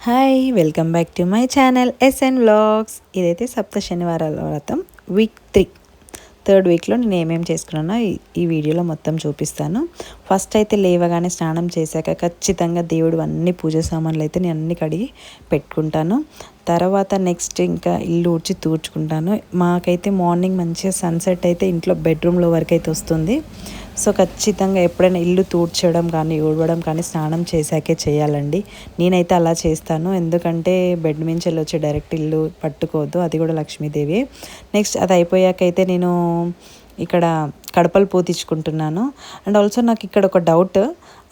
Hi welcome back to my channel SN vlogs. ఇదైతే సప్త శనివారాల వ్రతం వీక్ 3 థర్డ్ వీక్లో నేను ఏమేమి చేసుకున్నానో ఈ వీడియోలో మొత్తం చూపిస్తాను. ఫస్ట్ అయితే లేవగానే స్నానం చేశాక ఖచ్చితంగా దేవుడు అన్ని పూజ సామాన్లు అయితే నేను అన్ని కడిగి పెట్టుకుంటాను. తర్వాత నెక్స్ట్ ఇంకా ఇల్లు ఊడ్చి తూడ్చుకుంటాను. మాకైతే మార్నింగ్ మంచిగా సన్సెట్ అయితే ఇంట్లో బెడ్రూమ్లో వరకు అయితే వస్తుంది. సో ఖచ్చితంగా ఎప్పుడైనా ఇల్లు తూడ్చడం కానీ ఊడవడం కానీ స్నానం చేశాకే చేయాలండి. నేనైతే అలా చేస్తాను, ఎందుకంటే బెడ్ నుంచి వచ్చి డైరెక్ట్ ఇల్లు పట్టుకోవద్దు, అది కూడా లక్ష్మీదేవి. నెక్స్ట్ అది అయిపోయాకైతే నేను ఇక్కడ కడపలు పూతించుకుంటున్నాను. అండ్ ఆల్సో నాకు ఇక్కడ ఒక డౌట్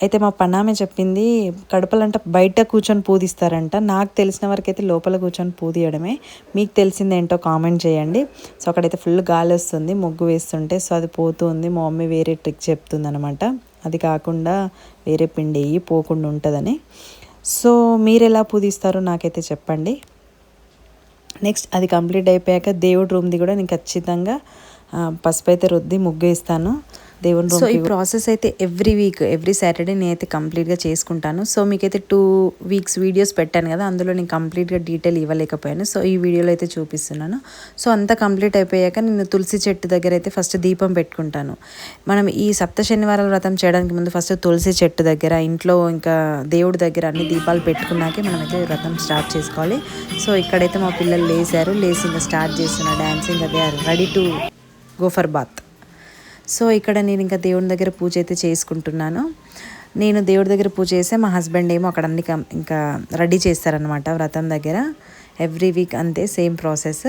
అయితే, మా పన్నామే చెప్పింది కడపలంట బయట కూర్చొని పూదిస్తారంట. నాకు తెలిసిన వరకు అయితే లోపల కూర్చొని పూదియడమే. మీకు తెలిసిందేంటో కామెంట్ చేయండి. సో అక్కడైతే ఫుల్ గాలి వస్తుంది ముగ్గు వేస్తుంటే, సో అది పోతుంది. మా మమ్మీ వేరే ట్రిక్ చెప్తుంది అనమాట, అది కాకుండా వేరే పిండి వేయి పోకుండా ఉంటుందని. సో మీరు ఎలా పూదిస్తారో నాకైతే చెప్పండి. నెక్స్ట్ అది కంప్లీట్ అయిపోయాక దేవుడి రూమ్ది కూడా నేను ఖచ్చితంగా పసుపు అయితే రుద్ది ముగ్గు వేస్తాను దేవుని రూమ్. సో ఈ ప్రాసెస్ అయితే ఎవ్రీ సాటర్డే నేనైతే కంప్లీట్గా చేసుకుంటాను. సో మీకైతే 2 వీక్స్ వీడియోస్ పెట్టాను కదా, అందులో నేను కంప్లీట్గా డీటెయిల్ ఇవ్వలేకపోయాను. సో ఈ వీడియోలో అయితే చూపిస్తున్నాను. సో అంతా కంప్లీట్ అయిపోయాక నేను తులసి చెట్టు దగ్గర అయితే ఫస్ట్ దీపం పెట్టుకుంటాను. మనం ఈ సప్త శనివారాల వ్రతం చేయడానికి ముందు ఫస్ట్ తులసి చెట్టు దగ్గర ఇంట్లో ఇంకా దేవుడి దగ్గర అన్ని దీపాలు పెట్టుకున్నాకే మనమైతే వ్రతం స్టార్ట్ చేసుకోవాలి. సో ఇక్కడైతే మా పిల్లలు లేచి ఇంకా స్టార్ట్ చేస్తున్న డాన్సింగ్, అదే ready to go for bath. So ఇక్కడ నేను ఇంకా దేవుని దగ్గర పూజ అయితే చేసుకుంటున్నాను. నేను దేవుడి దగ్గర పూజ చేస్తే మా హస్బెండ్ ఏమో అక్కడ అన్ని ఇంకా రెడీ చేస్తారనమాట వ్రతం దగ్గర. ఎవ్రీ వీక్ అంతే సేమ్ ప్రాసెస్.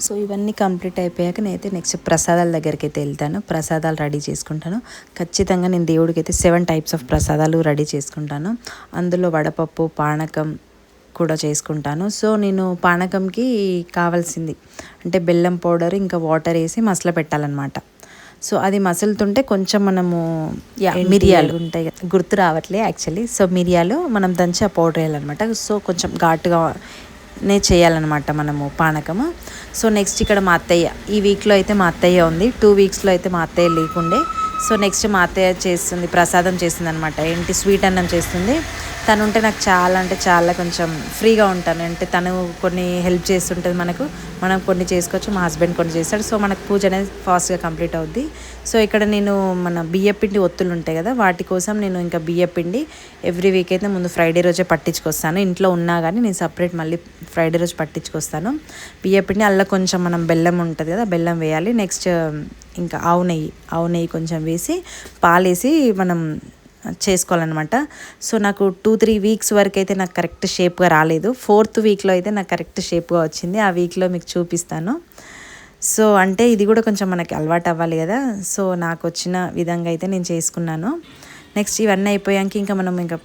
సో ఇవన్నీ కంప్లీట్ అయిపోయాక నేనైతే నెక్స్ట్ ప్రసాదాల దగ్గరికి అయితే వెళ్తాను. ప్రసాదాలు రెడీ చేసుకుంటాను. ఖచ్చితంగా నేను దేవుడికి అయితే 7 టైప్స్ ఆఫ్ ప్రసాదాలు రెడీ చేసుకుంటాను. అందులో వడపప్పు, పానకం కూడా చేసుకుంటాను. సో నేను పానకంకి కావాల్సింది అంటే బెల్లం పౌడర్ ఇంకా వాటర్ వేసి మసల పెట్టాలన్నమాట. సో అది మసులుతుంటే కొంచెం మనము మిరియాలు ఉంటాయి కదా, గుర్తు రావట్లే యాక్చువల్లీ. సో మిరియాలు మనం దంచి ఆ పౌడర్ వేయాలన్నమాట. సో కొంచెం ఘాటుగానే చేయాలన్నమాట మనము పానకము. సో నెక్స్ట్ ఇక్కడ మా అత్తయ్య, ఈ వీక్లో అయితే మా అత్తయ్య ఉంది. 2 వీక్స్లో అయితే మా అత్తయ్య లేకుండే. సో నెక్స్ట్ మా అత్తయ్య చేస్తుంది, ప్రసాదం చేస్తుంది అనమాట. ఏంటి స్వీట్ అన్నం చేస్తుంది. తను ఉంటే నాకు చాలా అంటే చాలా కొంచెం ఫ్రీగా ఉంటాను. అంటే తను కొన్ని హెల్ప్ చేస్తుంటుంది మనకు, మనం కొన్ని చేసుకోవచ్చు, మా హస్బెండ్ కొన్ని చేస్తాడు. సో మనకు పూజ అనేది ఫాస్ట్గా కంప్లీట్ అవుద్ది. సో ఇక్కడ నేను మన బియ్యపిండి ఒత్తులు ఉంటాయి కదా, వాటి కోసం నేను ఇంకా బియ్యపిండి ఎవ్రీ వీక్ అయితే ముందు ఫ్రైడే రోజే పట్టించుకొస్తాను. ఇంట్లో ఉన్నా కానీ నేను సపరేట్ మళ్ళీ ఫ్రైడే రోజు పట్టించుకొస్తాను బియ్యపిండి. అలా కొంచెం మనం బెల్లం ఉంటుంది కదా, బెల్లం వేయాలి. నెక్స్ట్ ఇంకా ఆవు నెయ్యి కొంచెం వేసి పాలేసి మనం చేసుకోవాలన్నమాట. సో నాకు 2-3 వీక్స్ వరకు అయితే నాకు కరెక్ట్ షేప్గా రాలేదు. 4th వీక్లో అయితే నాకు కరెక్ట్ షేప్గా వచ్చింది. ఆ వీక్లో మీకు చూపిస్తాను. సో అంటే ఇది కూడా కొంచెం మనకి అలవాటు అవ్వాలి కదా. సో నాకు వచ్చిన విధంగా అయితే నేను చేసుకున్నాను. నెక్స్ట్ ఇవన్నీ అయిపోయాక ఇంకా మనం ఇంకా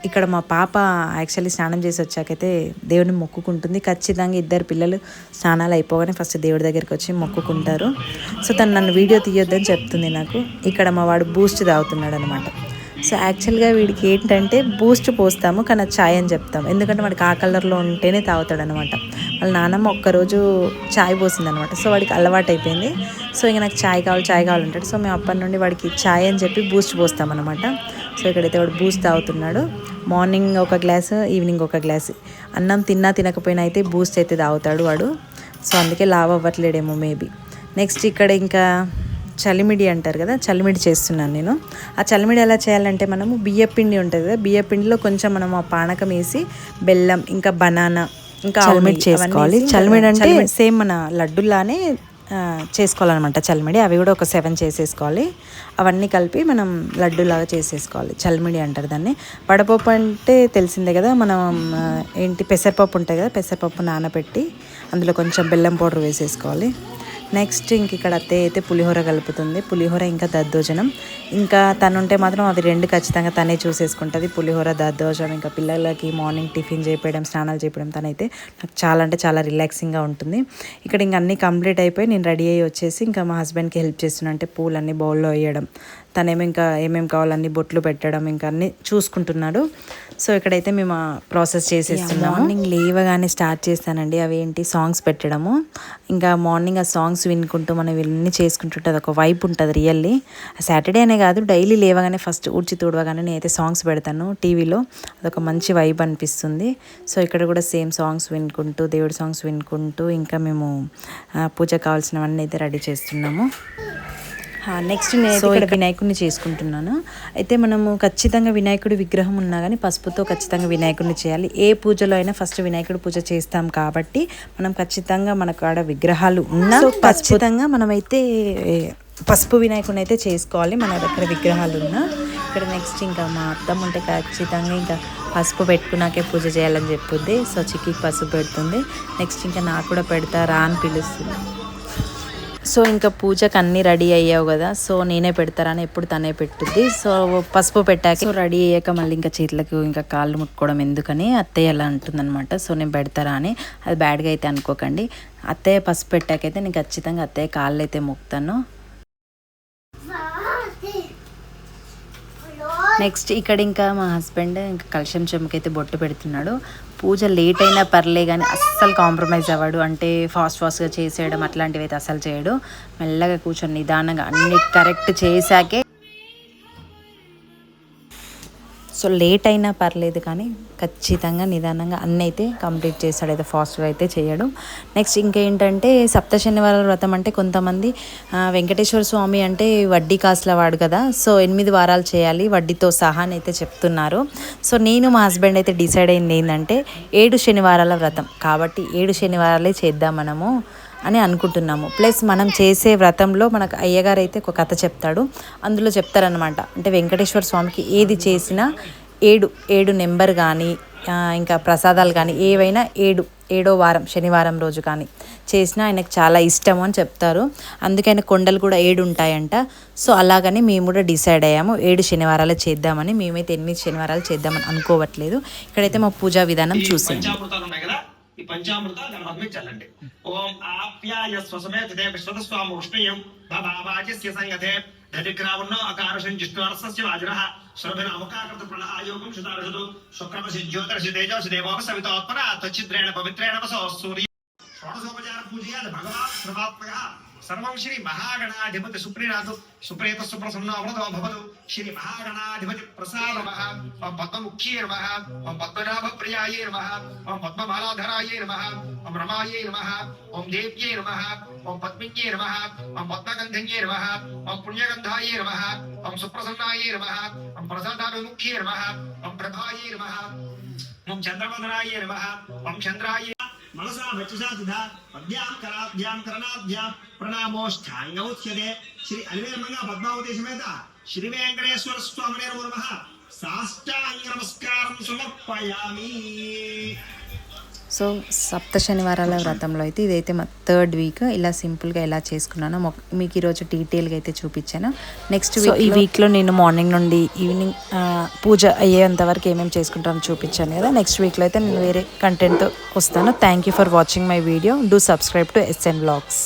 ఇక్కడ మా పాప యాక్చువల్లీ స్నానం చేసి వచ్చాకైతే దేవుడిని మొక్కుకుంటుంది. ఖచ్చితంగా 2 పిల్లలు స్నానాలు అయిపోగానే ఫస్ట్ దేవుడి దగ్గరికి వచ్చి మొక్కుకుంటారు. సో తను నన్ను వీడియో తీయొద్దని చెప్తుంది నాకు. ఇక్కడ మా వాడు బూస్ట్ తాగుతున్నాడు అనమాట. సో యాక్చువల్గా వీడికి ఏంటంటే బూస్ట్ పోస్తాము కానీ అది ఛాయ్ అని చెప్తాం, ఎందుకంటే వాడికి ఆ కలర్లో ఉంటేనే తాగుతాడు అనమాట. వాళ్ళ నాన్నమ్మ ఒక్కరోజు ఛాయ్ పోసింది అనమాట. సో వాడికి అలవాటు అయిపోయింది. సో ఇంకా నాకు ఛాయ్ కావాలంటాడు. సో మేము అప్పటి నుండి వాడికి ఛాయ్ అని చెప్పి బూస్ట్ పోస్తామన్నమాట. సో ఇక్కడైతే వాడు బూస్ట్ తాగుతున్నాడు. Morning 1 glass, evening 1 glass. అన్నం తినకపోయినా అయితే బూస్ట్ అయితే తాగుతాడు వాడు. సో అందుకే లావ్ అవ్వట్లేడేమో మేబీ. నెక్స్ట్ ఇక్కడ ఇంకా చలిమిడి అంటారు కదా, చలిమిడి చేస్తున్నాను నేను. ఆ చలిమిడి ఎలా చేయాలంటే, మనము బియ్యపిండి ఉంటుంది కదా, బియ్యపిండిలో కొంచెం మనం ఆ పానకం వేసి బెల్లం ఇంకా బనానా ఇంకా చలిమిడి చేసుకోవాలి. చలిమిడి అంటే సేమ్ మన లడ్డులానే చేసుకోవాలన్నమాట చలిమిడి. అవి కూడా ఒక 7 చేసేసుకోవాలి. అవన్నీ కలిపి మనం లడ్డులాగా చేసేసుకోవాలి. చలిమిడి అంటారు దాన్ని. వడపప్పు అంటే తెలిసిందే కదా, మనం పెసరపప్పు ఉంటుంది కదా, పెసరపప్పు నానబెట్టి అందులో కొంచెం బెల్లం పౌడర్ వేసేసుకోవాలి. నెక్స్ట్ ఇంక ఇక్కడ అత్తయ్య అయితే పులిహోర కలుపుతుంది. పులిహోర ఇంకా దద్దోజనం. ఇంకా తనుంటే మాత్రం అవి 2 ఖచ్చితంగా తనే చూసేసుకుంటుంది. పులిహోర, దద్దోజనం, ఇంకా పిల్లలకి మార్నింగ్ టిఫిన్ చేయడం, స్నానాలు చేయడం తనైతే నాకు చాలా అంటే చాలా రిలాక్సింగ్గా ఉంటుంది. ఇక్కడ ఇంక అన్నీ కంప్లీట్ అయిపోయి నేను రెడీ అయ్యి వచ్చేసి ఇంకా మా హస్బెండ్కి హెల్ప్ చేస్తున్నా. అంటే పూలన్నీ బౌల్లో వేయడం, తనేమో ఇంకా ఏమేమి కావాలన్నీ బొట్లు పెట్టడం ఇంకా అన్నీ చూసుకుంటున్నాడు. సో ఇక్కడైతే మేము ప్రాసెస్ చేసేస్తున్నాము. మార్నింగ్ లేవగానే స్టార్ట్ చేస్తానండి. అవి ఏంటి సాంగ్స్ పెట్టడము. ఇంకా మార్నింగ్ ఆ సాంగ్స్ వినుకుంటూ మనం ఇవన్నీ చేసుకుంటుంటే అదొక వైబ్ ఉంటుంది రియల్లీ. సాటర్డే అనే కాదు, డైలీ లేవగానే ఫస్ట్ ఊడ్చి తుడవగానే నేనైతే సాంగ్స్ పెడతాను టీవీలో. అదొక మంచి వైబ్ అనిపిస్తుంది. సో ఇక్కడ కూడా సేమ్ సాంగ్స్ వినుకుంటూ, దేవుడి సాంగ్స్ వినుకుంటూ ఇంకా మేము పూజ కావాల్సినవన్నీ అయితే రెడీ చేస్తున్నాము. నెక్స్ట్ నేను ఇక్కడ వినాయకుడిని చేసుకుంటున్నాను. అయితే మనము ఖచ్చితంగా వినాయకుడి విగ్రహం ఉన్నా కానీ పసుపుతో ఖచ్చితంగా వినాయకుడిని చేయాలి. ఏ పూజలో అయినా ఫస్ట్ వినాయకుడి పూజ చేస్తాం కాబట్టి మనం ఖచ్చితంగా మనకు ఆడ విగ్రహాలు ఉన్నా ఖచ్చితంగా మనమైతే పసుపు వినాయకుడిని అయితే చేసుకోవాలి, మన దగ్గర విగ్రహాలు ఉన్నా. ఇక్కడ నెక్స్ట్ ఇంకా మా అత్తమ్మ ఉంటే ఖచ్చితంగా ఇంకా పసుపు పెట్టుకున్నాకే పూజ చేయాలని చెప్పుద్ది. సో చిక్కికి పసుపు పెడుతుంది. నెక్స్ట్ ఇంకా నాకు కూడా పెడతారా అని పిలుస్తుంది. సో ఇంకా పూజకు అన్నీ రెడీ అయ్యావు కదా, సో నేనే పెడతారా అని ఎప్పుడు తనే పెట్టుద్ది. సో పసుపు పెట్టాక సో రెడీ అయ్యాక మళ్ళీ ఇంకా చేతులకు ఇంకా కాళ్ళు ముట్టుకోవడం ఎందుకని అత్తయ్య అలా అంటుందన్నమాట. సో నేను పెడతారా అని, అది బ్యాడ్గా అయితే అనుకోకండి. అత్తయ్య పసుపు పెట్టాకైతే నేను ఖచ్చితంగా అత్తయ్య కాళ్ళు అయితే మొక్కుతాను. నెక్స్ట్ ఇక్కడ ఇంకా మా హస్బెండ్ ఇంకా కలశం చెమ్మకైతే బొట్టు పెడుతున్నాడు. పూజ లేట్ అయినా పర్లే కానీ అస్సలు కాంప్రమైజ్ అవ్వడు. అంటే ఫాస్ట్గా చేసేయడం అట్లాంటివి అయితే అస్సలు చేయడు. మెల్లగా కూర్చొని నిదానంగా అన్ని కరెక్ట్ చేశాకే. సో లేట్ అయినా పర్లేదు కానీ ఖచ్చితంగా నిదానంగా అన్నీ అయితే కంప్లీట్ చేస్తాడు. అయితే ఫాస్ట్గా అయితే చేయడు. నెక్స్ట్ ఇంకేంటంటే సప్త శనివారాల వ్రతం అంటే కొంతమంది వెంకటేశ్వర స్వామి అంటే వడ్డీ కాసుల వాడు కదా, సో 8 వారాలు చేయాలి వడ్డీతో సహా అని అయితే చెప్తున్నారు. సో నేను మా హస్బెండ్ అయితే డిసైడ్ అయింది ఏంటంటే 7 శనివారాల వ్రతం కాబట్టి 7 శనివారాలే చేద్దాం మనము అని అనుకుంటున్నాము. ప్లస్ మనం చేసే వ్రతంలో మనకు అయ్యగారు అయితే ఒక కథ చెప్తాడు. అందులో చెప్తారనమాట, అంటే వెంకటేశ్వర స్వామికి ఏది చేసినా 7 నెంబర్ కానీ ఇంకా ప్రసాదాలు కానీ ఏవైనా 7వ వారం శనివారం రోజు కానీ చేసినా ఆయనకు చాలా ఇష్టము అని చెప్తారు. అందుకని కొండలు కూడా 7 ఉంటాయంట. సో అలాగని మేము కూడా డిసైడ్ అయ్యాము 7 శనివారాలు చేద్దామని. మేమైతే 8 శనివారాలు చేద్దామని అనుకోవట్లేదు. ఇక్కడైతే మా పూజా విధానం చూసాం. ఈ పంచామృతాలు గణపతి మీద చల్లండి. ఓం ఆప్యాయ స్వసమేతే విశ్వతస్వామి ఉష్ణయం భవావాచ్య సంగతే దధిగ్రావన్నో అకారశం జిష్ణువర్సస్య వాజురః సురభిన అముకాకృత ప్రణాయోగం శుతారజదు శుక్రమసి జ్యోతిర్షి తేజోసి దేవోప సవితోత్పర తచ్చిద్రేణ పవిత్రేణ వసో సూర్య షోడశోపచార పూజయాద భగవాన్ సర్వాత్మకః సర్వం శ్రీ మహాగణాధిపతి సుప్రీనాథు సుప్రేత సుప్రసన్నో అమృతో భవతు శ్రీ మహాగణాధిపతి ప్రసాద నమః. ఓం పద్మముఖ్యే నమః. ఓం పద్మనాభ ప్రియాయే నమః. ఓం పద్మమాలాధరాయే నమః. ఓం రమాయే నమః. ఓం దేవ్యే నమః. ఓం పద్మిన్యే నమః. ఓం పద్మగంధన్యే నమః. ఓం పుణ్యగంధాయే నమః. ఓం సుప్రసన్నాయే నమః. ఓం ప్రసాదాభిముఖ్యే నమః. ఓం ప్రభాయే నమః. ఓం చంద్రవదనాయే నమః. ఓం చంద్రాయే మనసా వచసా దుధా పద్యాం కరాభ్యాం కరణాభ్యాం ప్రణామోష్ఠాంగౌచ్యతే. శ్రీ అలివేలంగా పద్మావతి సమేత శ్రీ వెంకటేశ్వర స్వామినే నమో నమః. సాష్టాంగ నమస్కారం సమర్పయామి. సో సప్త శనివారాల వ్రతంలో అయితే ఇదైతే మా 3rd వీక్. ఇలా సింపుల్గా ఎలా చేసుకున్నానో మీకు ఈరోజు డీటెయిల్గా అయితే చూపించాను. నెక్స్ట్ వీక్ ఈ వీక్లో నేను మార్నింగ్ నుండి ఈవినింగ్ పూజ అయ్యేంత వరకు ఏమేమి చేసుకుంటానో చూపించాను కదా. నెక్స్ట్ వీక్లో అయితే నేను వేరే కంటెంట్తో వస్తాను. Thank you for watching my video. Do subscribe to SN Vlogs.